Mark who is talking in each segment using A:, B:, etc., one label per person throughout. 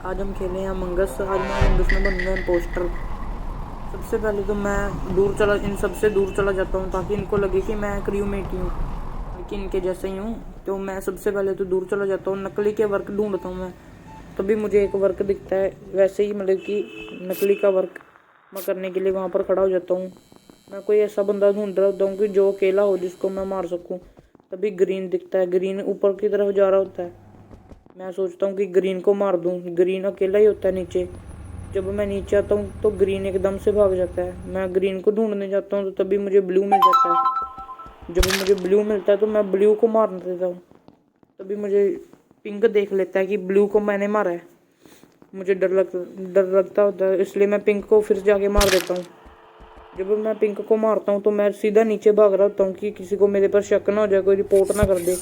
A: आज हम खेले हैं अमंगस। आज मैं अमंगस में बनूंगा इम्पोस्टर। सबसे पहले तो मैं इन सबसे दूर चला जाता हूँ ताकि इनको लगे कि मैं क्रू मेट ही हूँ, लेकिन इनके जैसे ही हूँ। तो मैं सबसे पहले तो दूर चला जाता हूँ, नकली के वर्क ढूंढता हूँ मैं। तभी मुझे एक वर्क दिखता है, वैसे ही मतलब कि नकली का वर्क मैं करने के लिए वहाँ पर खड़ा हो जाता हूँ। मैं कोई ऐसा बंदा ढूंढ रहा होता हूँ कि जो अकेला हो, जिसको मैं मार सकूँ। तभी ग्रीन दिखता है, ग्रीन ऊपर की तरफ जा रहा होता है। मैं सोचता हूँ कि ग्रीन को मार दूँ, ग्रीन अकेला ही होता है नीचे। जब मैं नीचे आता हूँ तो ग्रीन एकदम से भाग जाता है। मैं ग्रीन को ढूंढने जाता हूँ तो तभी मुझे ब्लू मिल जाता है। जब मुझे ब्लू मिलता है तो मैं ब्लू को मार देता हूँ। तभी मुझे पिंक देख लेता है कि ब्लू को मैंने मारा है। मुझे डर लगता होता है, इसलिए मैं पिंक को फिर जाके मार देता हूँ। जब मैं पिंक को मारता हूँ तो मैं सीधा नीचे भाग रहा होता हूँ कि किसी को मेरे पर शक ना हो जाए, कोई रिपोर्ट ना कर दे।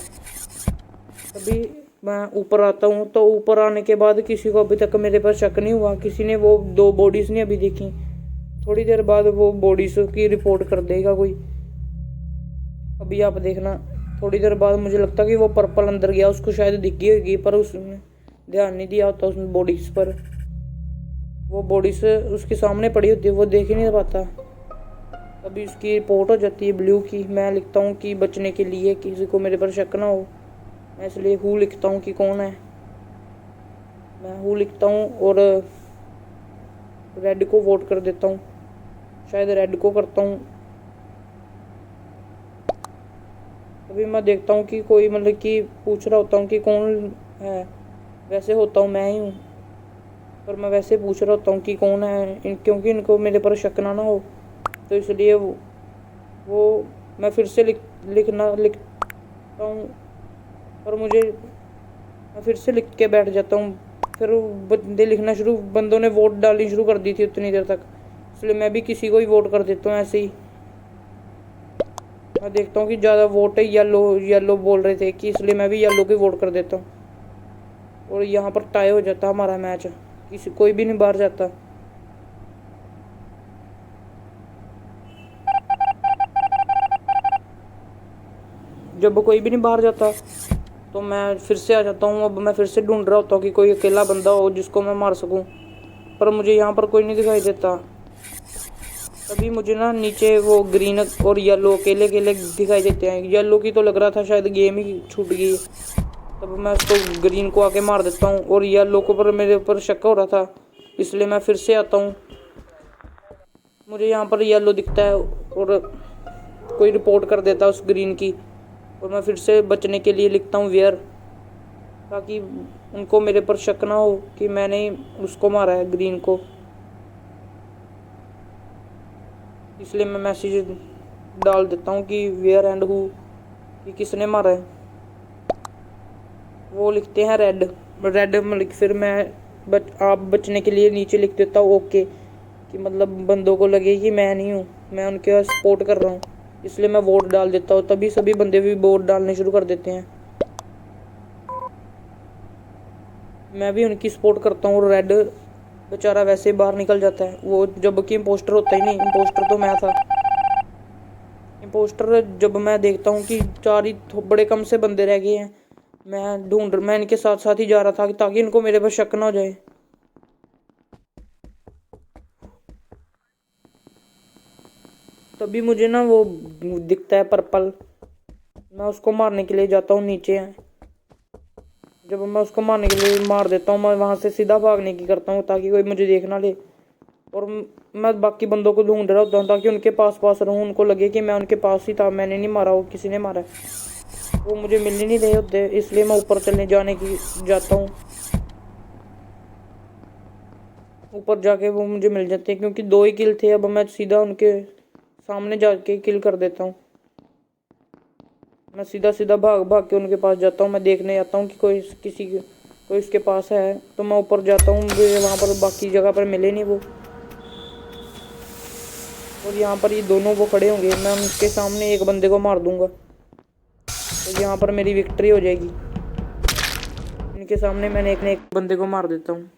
A: तभी मैं ऊपर आता हूँ तो ऊपर आने के बाद किसी को अभी तक मेरे पर शक नहीं हुआ। किसी ने वो 2 बॉडीज नहीं अभी देखी। थोड़ी देर बाद वो बॉडीज की रिपोर्ट कर देगा कोई। अभी आप देखना, थोड़ी देर बाद मुझे लगता कि वो पर्पल अंदर गया, उसको शायद दिख गई होगी, पर उसने ध्यान नहीं दिया होता उस बॉडीज पर। वो बॉडीज उसके सामने पड़ी होती है, वो देख ही नहीं पाता। अभी उसकी रिपोर्ट हो जाती है ब्लू की। मैं लिखता हूँ कि बचने के लिए किसी को मेरे पर शक ना हो, मैं इसलिए हु लिखता हूँ कि कौन है। मैं हु लिखता हूँ और रेड को वोट कर देता हूँ। शायद रेड को करता हूँ। अभी मैं देखता हूँ कि कोई मतलब कि पूछ रहा होता हूँ कि कौन है। वैसे होता हूँ मैं ही हूँ, पर मैं वैसे पूछ रहा होता हूँ कि कौन है, क्योंकि इनको मेरे पर शक ना हो। तो इसलिए वो मैं फिर से लिखता हूँ, पर मैं फिर से लिख के बैठ जाता हूँ। फिर बंदों ने वोट डालनी शुरू कर दी थी उतनी देर तक, इसलिए मैं भी किसी को ही वोट कर देता हूँ ऐसे ही। मैं देखता हूँ कि ज़्यादा वोट है येलो बोल रहे थे कि, इसलिए मैं भी येलो को वोट कर देता हूँ। और यहाँ पर टाई हो जाता हमारा मैच, कोई भी नहीं बाहर जाता। जब कोई भी नहीं बाहर जाता तो मैं फिर से आ जाता हूँ। अब मैं फिर से ढूंढ रहा होता हूँ कि कोई अकेला बंदा हो जिसको मैं मार सकूँ, पर मुझे यहाँ पर कोई नहीं दिखाई देता। तभी मुझे ना नीचे वो ग्रीन और येलो अकेले अकेले दिखाई देते हैं। येलो की तो लग रहा था शायद गेम ही छूट गई। तब मैं उसको ग्रीन को आके मार देता हूँ, और येलो को पर मेरे ऊपर शक हो रहा था, इसलिए मैं फिर से आता हूँ। मुझे यहाँ पर येलो दिखता है और कोई रिपोर्ट कर देता है उस ग्रीन की, और मैं फिर से बचने के लिए लिखता हूँ वेयर, ताकि उनको मेरे पर शक ना हो कि मैंने उसको मारा है ग्रीन को। इसलिए मैं मैसेज डाल देता हूँ कि वेयर एंड हु, कि किसने मारा है। वो लिखते हैं रेड मतलब फिर मैं आप बचने के लिए नीचे लिख देता हूँ ओके, कि मतलब बंदों को लगे कि मैं नहीं हूँ, मैं उनके सपोर्ट कर रहा हूँ। इसलिए मैं वोट डाल देता हूँ, तभी सभी बंदे भी वोट डालने शुरू कर देते हैं। मैं भी उनकी सपोर्ट करता हूँ, और रेड बेचारा वैसे बाहर निकल जाता है, वो जबकि इम्पोस्टर होता ही नहीं। इम्पोस्टर तो मैं था। इम्पोस्टर जब मैं देखता हूँ कि 4 ही बड़े कम से बंदे रह गए हैं, मैं इनके साथ साथ ही जा रहा था ताकि इनको मेरे पर शक ना हो जाए। तभी मुझे ना वो दिखता है पर्पल। मैं उसको मारने के लिए जाता हूँ नीचे। जब मैं उसको मारने के लिए मार देता हूँ, मैं वहाँ से सीधा भागने की करता हूँ ताकि कोई मुझे देख ना ले। और मैं बाकी बंदों को ढूंढ रहा होता हूँ ताकि उनके पास रहूँ, उनको लगे कि मैं उनके पास ही था, मैंने नहीं मारा, वो किसी ने मारा है। वो मुझे मिल ही नहीं रहे होते, इसलिए मैं ऊपर जाता हूँ। ऊपर जाके वो मुझे मिल जाते हैं, क्योंकि 2 ही किल थे। अब मैं सीधा उनके सामने जाके किल कर देता हूँ। मैं सीधा भाग भाग के उनके पास जाता हूँ। मैं देखने जाता हूँ कि कोई इसके पास है, तो मैं ऊपर जाता हूँ। मुझे वहाँ पर बाकी जगह पर मिले नहीं वो, और यहाँ पर ये दोनों वो खड़े होंगे। मैं उनके सामने एक बंदे को मार दूंगा, तो यहाँ पर मेरी विक्ट्री हो जाएगी। इनके सामने मैंने एक बंदे को मार देता हूँ।